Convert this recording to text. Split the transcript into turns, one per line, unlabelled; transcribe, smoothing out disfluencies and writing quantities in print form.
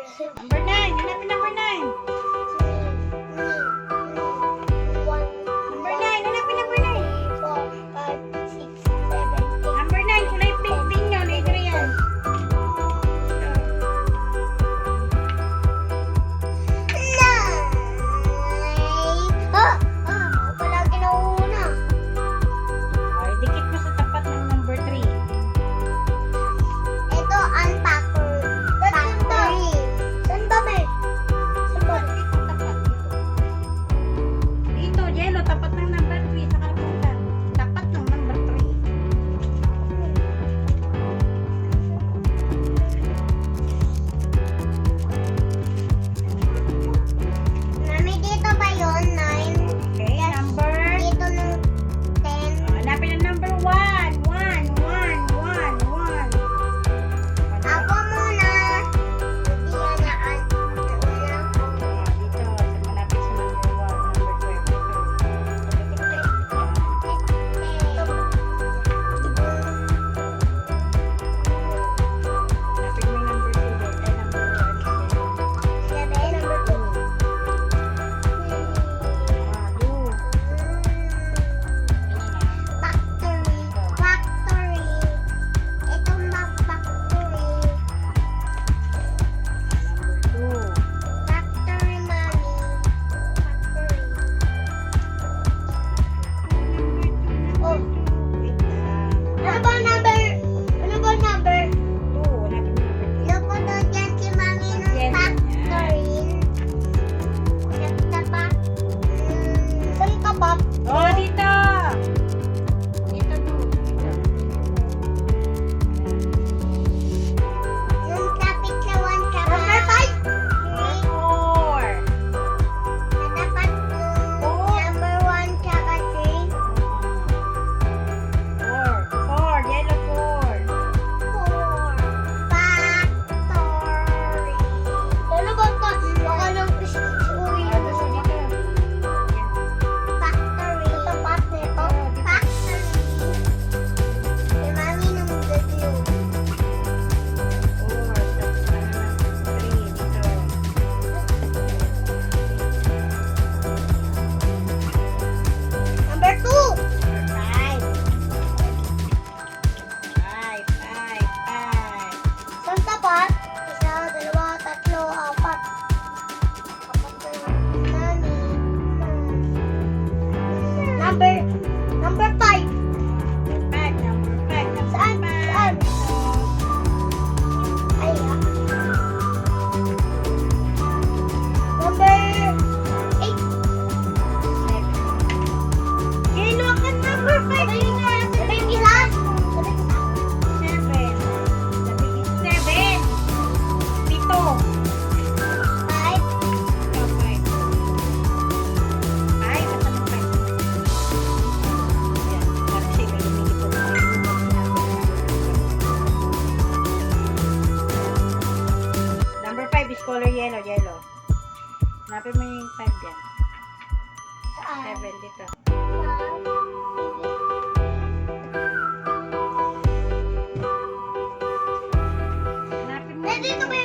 Number 9. Hanapin number 9. Number 9. Hanapin number 9.
4, 5, 6, 7, 8.
Number 9. Kulay pink din yun, Adrian.
Palagi nauuna.
Okay, dikit mo sa tapat ng number 3.
Ito ang factory. Saan ba, May? Saan ba?
Dito, tapat. Dito, yellow, tapat ng number 3. Sa kalimutan. Tapat ng number 3.
Mami, dito ba yun? 9?
Okay, number.
Dito nung 10.
Hanapin ang number 1. 1, 1, 1, 1.
Ako muna. Hindi yan naan.
Dito, malapit sa number 1, number 12. Hanapin mo yung number 2. Ay, number 1.
Factory. Ito factory. Factory, Mami. Factory. Oh, ano ba number? Ano ba number? Loko daw dyan si Mami ng factory. Sa pa? Saan ka ba?
Oh, dito! Dito,
Nung tapit sa 1 tsaka number 5.
4.
Natapat number 1 tsaka 3.
4, yellow 4.
4. Factory. Ano ba ito? Baka lang uwi
Ah, gusto dito.
factory. Tapat nito. Factory. Si Mami nung blue.
4, tapos ano na, 3, dito.
Number 2.
5. 5, 5, 5.
Saan tapat? 1, 2, 3, 4. Apat na lang. Mami. Number 5.
Number 5.
Saan? Saan? Ay, Number 8.
Yellow ka number 5.
Sabi yung isa?
7. 7. Pito.
5.
5. Ay, basta ng 5. Yan. Kasi may lumilipot na yung number 5 is color yellow, yellow. Hanapin mo yung 5 yan.
Saan?
7 dito. Hanapin mo
Nandito ba